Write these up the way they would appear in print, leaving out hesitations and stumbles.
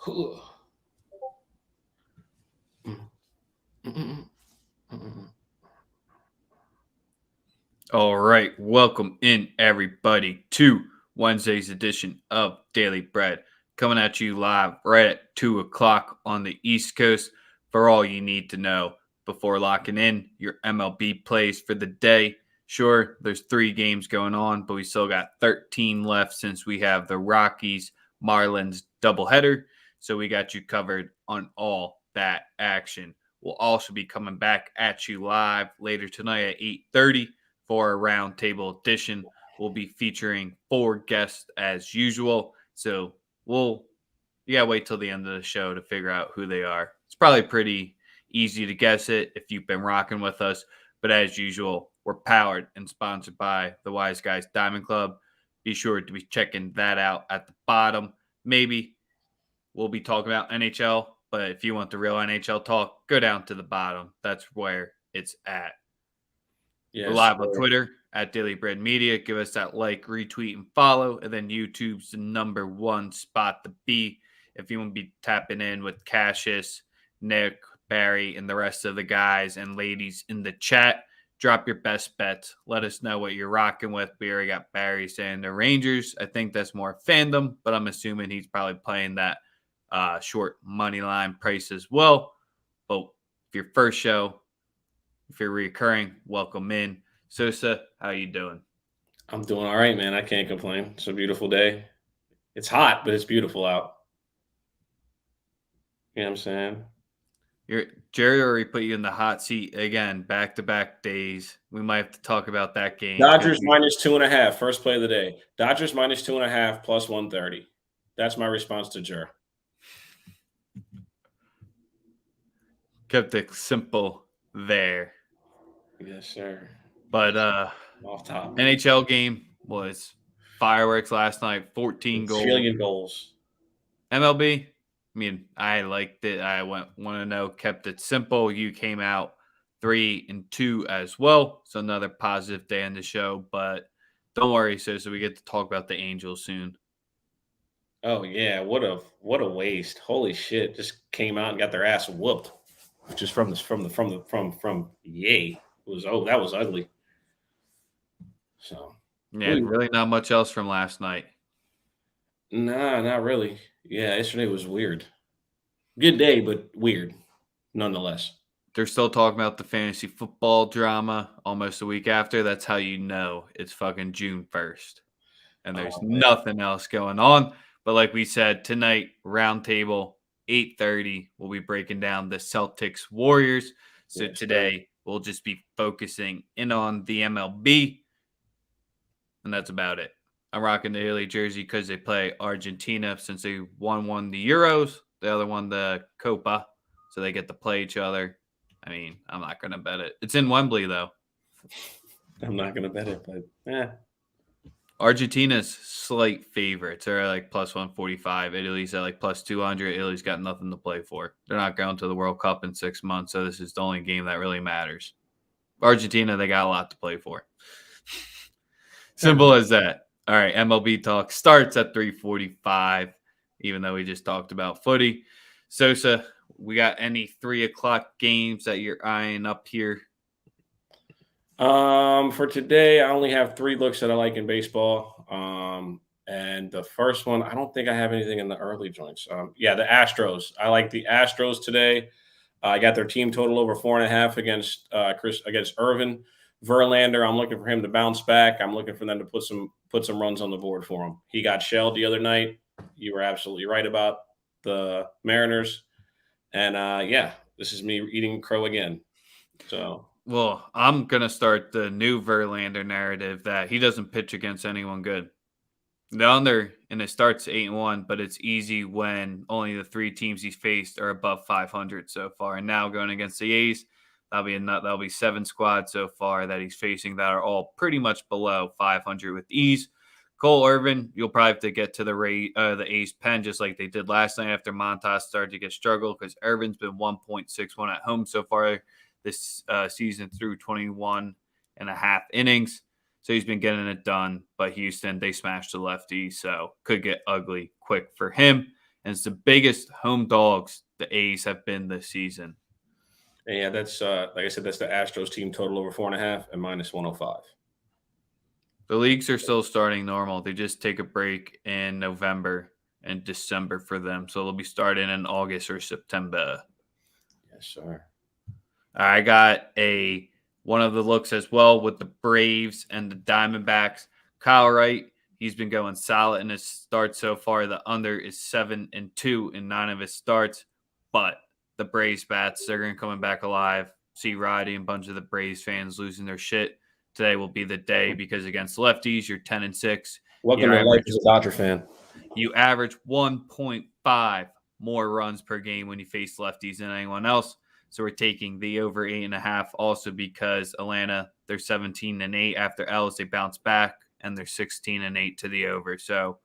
All right, welcome in everybody to Wednesday's edition of Daily Bread, coming at you live right at 2 o'clock on the East Coast for all you need to know before locking in your MLB plays for the day. Sure, there's 3 games going on, but we still got 13 left since we have the Rockies Marlins doubleheader. So we got you covered on all that action. We'll also be coming back at you live later tonight at 8:30 for a roundtable edition. We'll be featuring 4 guests as usual. So you gotta wait till the end of the show to figure out who they are. It's probably pretty easy to guess it if you've been rocking with us. But as usual, we're powered and sponsored by the Wise Guys Diamond Club. Be sure to be checking that out at the bottom. Maybe we'll be talking about NHL, but if you want the real NHL talk, go down to the bottom. That's where it's at. Yes, we're live on Twitter at Daily Bread Media. Give us that like, retweet, and follow. And then YouTube's the #1 spot to be. If you want to be tapping in with Cassius, Nick, Barry, and the rest of the guys and ladies in the chat, drop your best bets. Let us know what you're rocking with. We already got Barry saying the Rangers. I think that's more fandom, but I'm assuming he's probably playing that short money line price as well. But if your first show, if you're recurring, welcome in. Sosa, how you doing? I'm doing all right, man. I can't complain. It's a beautiful day. It's hot, but it's beautiful out. You know what I'm saying? Jerry already put you in the hot seat again, back-to-back days. We might have to talk about that game. Dodgers -2.5, first play of the day. Dodgers -2.5, plus 130. That's my response to Jer. Kept it simple there. Yes, sir. But off top. NHL game was fireworks last night, 14 goals. Trillion goals. MLB, I mean, I liked it. I want to know, kept it simple. You came out 3-2 as well. So another positive day in the show. But don't worry, so we get to talk about the Angels soon. Oh yeah, what a waste. Holy shit. Just came out and got their ass whooped. Just from yay. That was ugly. So yeah, really not much else from last night. Nah, not really. Yeah, yesterday was weird. Good day, but weird, nonetheless. They're still talking about the fantasy football drama almost a week after. That's how you know it's fucking June 1st. And there's nothing else going on. But like we said, tonight, roundtable, 8:30, we'll be breaking down the Celtics Warriors. So today, we'll just be focusing in on the MLB. And that's about it. I'm rocking the Italy jersey because they play Argentina since they won the Euros. The other one, the Copa. So they get to play each other. I mean, I'm not going to bet it. It's in Wembley, though. I'm not going to bet it, but yeah. Argentina's slight favorites. They're like plus 145. Italy's at like plus 200. Italy's got nothing to play for. They're not going to the World Cup in 6 months, so this is the only game that really matters. Argentina, they got a lot to play for. Simple as that. All right, MLB talk starts at 3:45, even though we just talked about footy. Sosa, we got any 3 o'clock games that you're eyeing up here? For today, I only have 3 looks that I like in baseball. And the first one, I don't think I have anything in the early joints. Yeah, the Astros. I like the Astros today. I got their team total over 4.5 against Irvin. Verlander, I'm looking for him to bounce back. I'm looking for them to put some runs on the board for him. He got shelled the other night. You were absolutely right about the Mariners. And yeah, this is me eating crow again. So, well, I'm gonna start the new Verlander narrative that he doesn't pitch against anyone good. The under, and it starts 8-1, but it's easy when only the 3 teams he's faced are above 500 so far. And now going against the A's, that'll be 7 squads so far that he's facing that are all pretty much below 500 with ease. Cole Irvin, you'll probably have to get to the A's pen just like they did last night after Montas started to get struggled because Irvin's been 1.61 at home so far this season through 21 and a half innings. So he's been getting it done. But Houston, they smashed the lefty, so could get ugly quick for him. and it's the biggest home dogs the A's have been this season. And yeah, that's like I said, that's the Astros team total over 4.5 and minus 105. The leagues are still starting normal. They just take a break in November and December for them, so they'll be starting in August or September. Yes, sir. I got one of the looks as well with the Braves and the Diamondbacks. Kyle Wright, he's been going solid in his starts so far. The under is 7-2 in 9 of his starts, but the Braves bats, they're going to come back alive. See Roddy and a bunch of the Braves fans losing their shit. Today will be the day because against lefties, you're 10-6. Welcome to life as a Dodger fan. You average 1.5 more runs per game when you face lefties than anyone else. So we're taking the over 8.5 also because Atlanta, they're 17-8 after L's. They bounce back and they're 16-8 to the over. So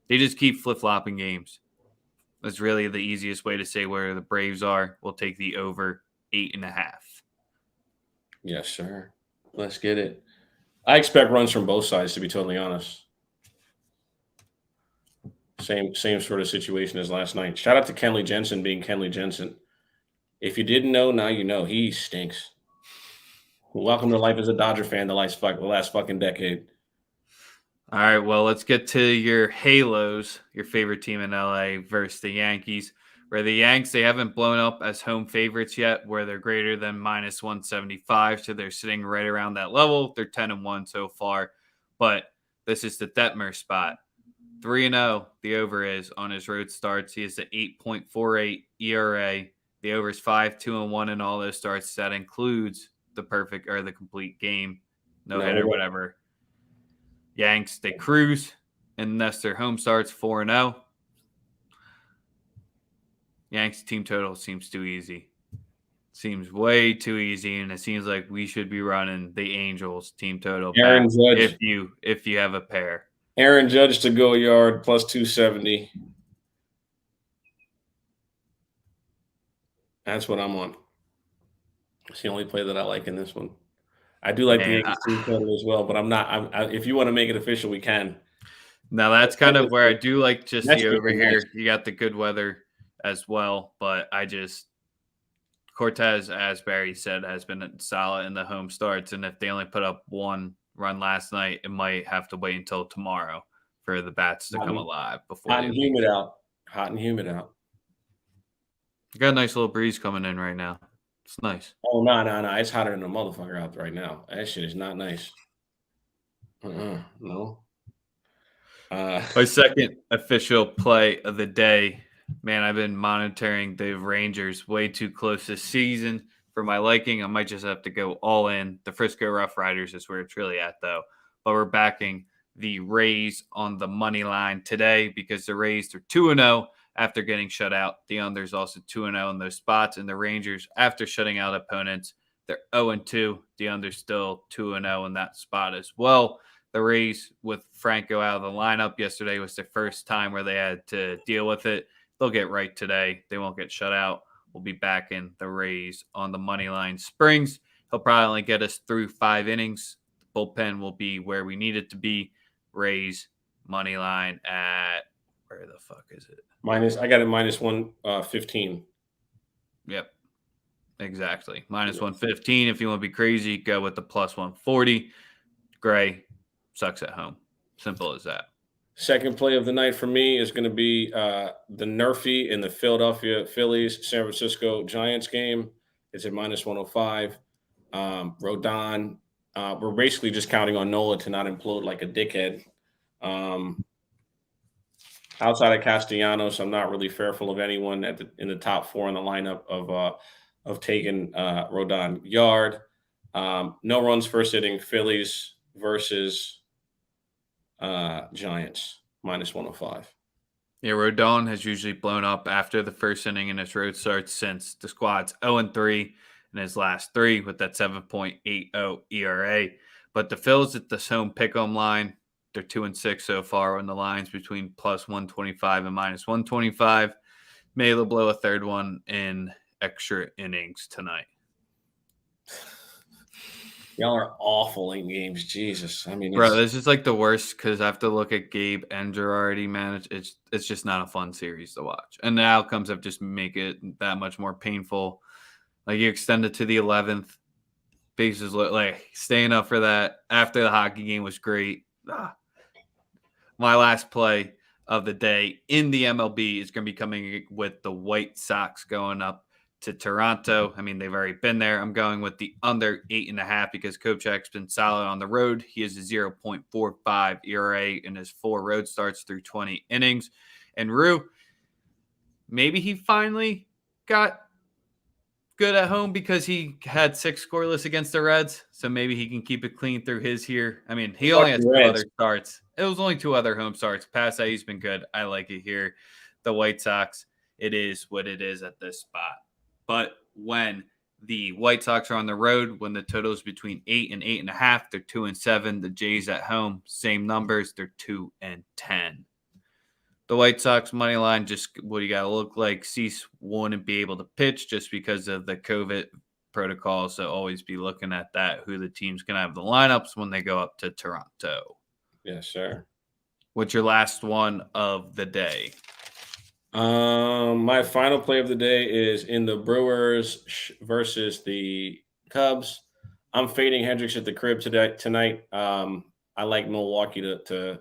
they just keep flip-flopping games. That's really the easiest way to say where the Braves are. We'll take the over 8.5. Yes, sir. Let's get it. I expect runs from both sides, to be totally honest. Same sort of situation as last night. Shout out to Kenley Jensen being Kenley Jensen. If you didn't know, now you know. He stinks. Welcome to life as a Dodger fan the last fucking decade. All right, well, let's get to your Halos, your favorite team in LA versus the Yankees, where the Yanks, they haven't blown up as home favorites yet, where they're greater than minus 175, so they're sitting right around that level. They're 10-1 so far, but this is the Detmer spot. 3-0, the over is on his road starts. He has an 8.48 ERA. The over is 5-2-1 in all those starts. That includes the perfect or the complete game, no hitter, whatever. Yanks, they cruise, and that's their home starts 4-0. Yanks team total seems too easy. Seems way too easy, and it seems like we should be running the Angels team total back if you have a pair. Aaron Judge to go yard plus 270. That's what I'm on. It's the only play that I like in this one. I do like the Yankees team total as well, but I'm not. If you want to make it official, we can. Now that's kind of where I do like just the over here. You got the good weather as well, but Cortez, as Barry said, has been solid in the home starts, and if they only put up one run last night, it might have to wait until tomorrow for the bats to come alive before hot and humid out. Hot and humid out. You got a nice little breeze coming in right now. It's nice. Oh, no. It's hotter than a motherfucker out right now. That shit is not nice. No. My second official play of the day. Man, I've been monitoring the Rangers way too close this season for my liking. I might just have to go all in. The Frisco Rough Riders is where it's really at, though. But we're backing the Rays on the money line today because the Rays are 2-0 after getting shut out. The under's also 2-0 in those spots. And the Rangers, after shutting out opponents, they're 0-2. The under's still 2-0 in that spot as well. The Rays, with Franco out of the lineup yesterday, was their first time where they had to deal with it. They'll get right today. They won't get shut out. We'll be back in the Rays on the money line. Springs, he'll probably only get us through 5 innings. The bullpen will be where we need it to be. Rays money line at where the fuck is it? I got it minus 115. Yep, exactly. Minus 115. If you want to be crazy, go with the plus 140. Gray sucks at home. Simple as that. Second play of the night for me is going to be the Nerfy in the Philadelphia Phillies San Francisco Giants game. It's at minus 105. Rodon. We're basically just counting on Nola to not implode like a dickhead. Outside of Castellanos, I'm not really fearful of anyone in the top 4 in the lineup of taking Rodon yard. No runs first inning. Phillies versus Giants minus 105. Yeah, Rodon has usually blown up after the first inning in his road starts since the squad's 0-3 in his last 3 with that 7.80 ERA. But the Phils at this home pick'em line, they're 2-6 so far on the lines between plus 125 and minus 125. Maybe they'll blow a third one in extra innings tonight. Y'all are awful in games. Jesus. I mean, Bro, it's this is like the worst because I have to look at Gabe and Girardi manage. It's just not a fun series to watch, and the outcomes have just make it that much more painful. Like you extend it to the 11th, bases like staying up for that after the hockey game was great. My last play of the day in the MLB is going to be coming with the White Sox going up to Toronto. I mean, they've already been there. I'm going with the under 8.5 because Kopech's been solid on the road. He has a 0.45 ERA in his 4 road starts through 20 innings. And Rue, maybe he finally got good at home because he had 6 scoreless against the Reds. So maybe he can keep it clean through his here. I mean, he only has 2 Reds. other starts. It was only 2 other home starts. Past that, he's been good. I like it here. The White Sox, it is what it is at this spot. But when the White Sox are on the road, when the total is between 8 and 8.5, they're 2-7. The Jays at home, same numbers, they're 2-10. The White Sox money line, just what you got to look like. Cease wouldn't be able to pitch just because of the COVID protocol. So always be looking at that, who the team's going to have the lineups when they go up to Toronto. Yes, sir. What's your last one of the day? My final play of the day is in the Brewers versus the Cubs. I'm fading Hendricks at the crib tonight. I like Milwaukee to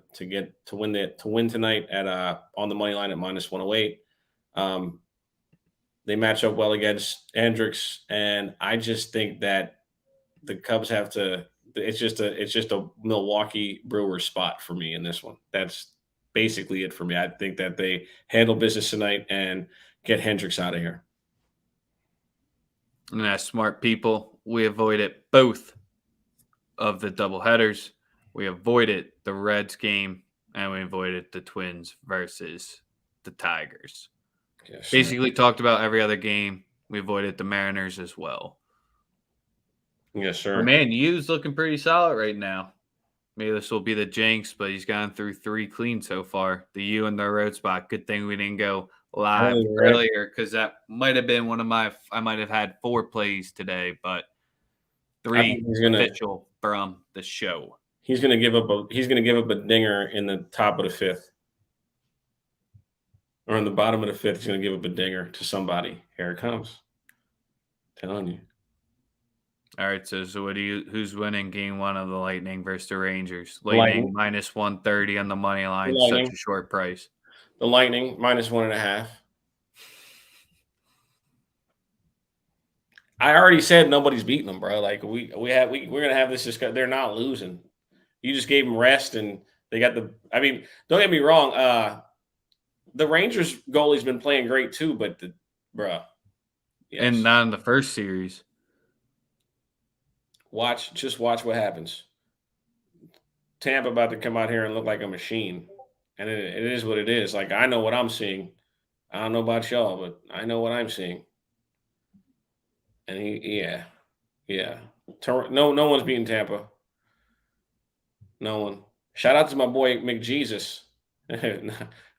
win tonight at on the money line at -108. They match up well against Hendricks, and I just think that the Cubs have to. It's just a Milwaukee Brewers spot for me in this one. That's basically it for me. I think that they handle business tonight and get Hendricks out of here. And as smart people, we avoided both of the doubleheaders. We avoided the Reds game, and we avoided the Twins versus the Tigers. Yes, Basically talked about every other game. We avoided the Mariners as well. Yes, sir. But man, Yu's looking pretty solid right now. Maybe this will be the jinx, but he's gone through 3 clean so far. The U and the road spot. Good thing we didn't go live earlier because that might have been one of my. I might have had 4 plays today, but 3 official from the show. He's gonna give up a dinger in the top of the 5th. Or in the bottom of the 5th, he's gonna give up a dinger to somebody. Here it comes. Telling you. All right, so who's winning game 1 of the Lightning versus the Rangers? Lightning -130 on the money line, such a short price. The Lightning -1.5. I already said nobody's beating them, bro. Like we're gonna have this discussion. They're not losing. You just gave them rest, and they got the. I mean, don't get me wrong. The Rangers goalie's been playing great too, but yes. And not in the first series. Just watch what happens. Tampa about to come out here and look like a machine, and it is what it is. Like I know what I'm seeing. I don't know about y'all, but I know what I'm seeing. And yeah. No one's beating Tampa. No one. Shout out to my boy McJesus.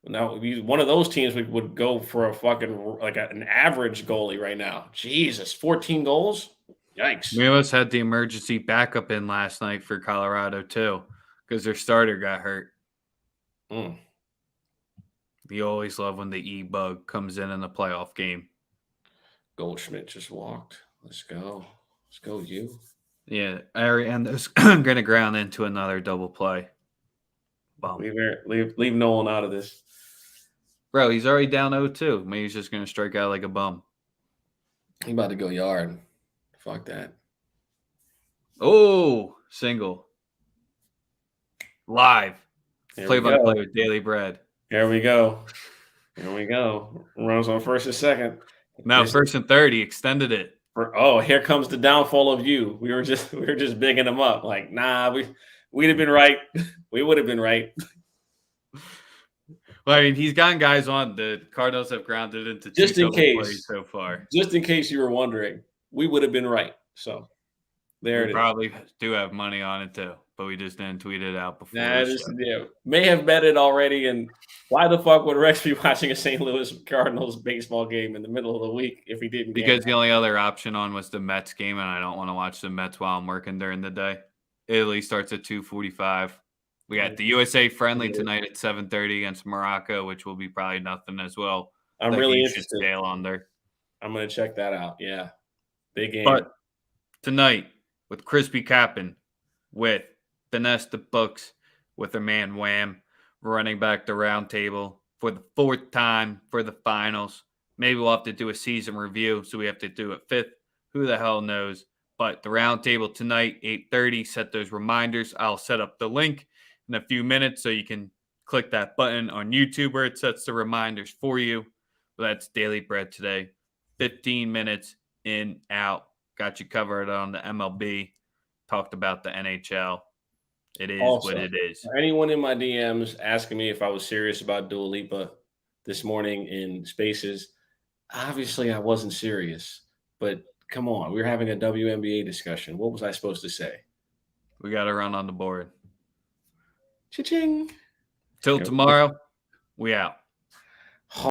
Now, one of those teams would go for a fucking an average goalie right now. Jesus, 14 goals. Yikes. We almost had the emergency backup in last night for Colorado too, because their starter got hurt. You always love when the E-bug comes in the playoff game. Goldschmidt just walked. Let's go, you. Yeah, Ariando's going to ground into another double play. Bum. Leave Nolan out of this. Bro, he's already down 0-2. Maybe he's just going to strike out like a bum. He about to go yard. Fuck that. Oh, single. Live. Play-by-play with Daily Bread. Here we go. Runs on first and second. No, first and third. He extended it. Here comes the downfall of you. We were just bigging him up. Like, nah, we'd have been right. We would have been right. Well, I mean, he's gotten guys on. The Cardinals have grounded into just in case so far. Just in case you were wondering, we would have been right. So there it is. Probably do have money on it too. but we just didn't tweet it out before Nah, the this show. yeah, may have bet it already. And why the fuck would Rex be watching a St. Louis Cardinals baseball game in the middle of the week if he didn't Because the gamble? only other option on was the Mets game, and I don't want to watch the Mets while I'm working during the day. Italy starts at 2:45. We got the USA friendly tonight at 7:30 against Morocco, which will be probably nothing as well. I'm That really game should interested. sail under. I'm gonna check that out. Yeah, big game. But tonight, with Crispy Cappin, with Finesse the Books, with her man Wham, running back the round table for the fourth time for the finals. Maybe we'll have to do a season review, so we have to do it fifth. Who the hell knows? But the round table tonight, 8:30. Set those reminders. I'll set up the link in a few minutes so you can click that button on YouTube where it sets the reminders for you. But that's Daily Bread today. 15 minutes in, out. Got you covered on the MLB. Talked about the NHL. It is what Also, it is. for anyone in my DMs asking me if I was serious about Dua Lipa this morning in Spaces, obviously I wasn't serious. But come on, we were having a WNBA discussion. What was I supposed to say? We got to run on the board. Cha-ching. Till tomorrow, we out.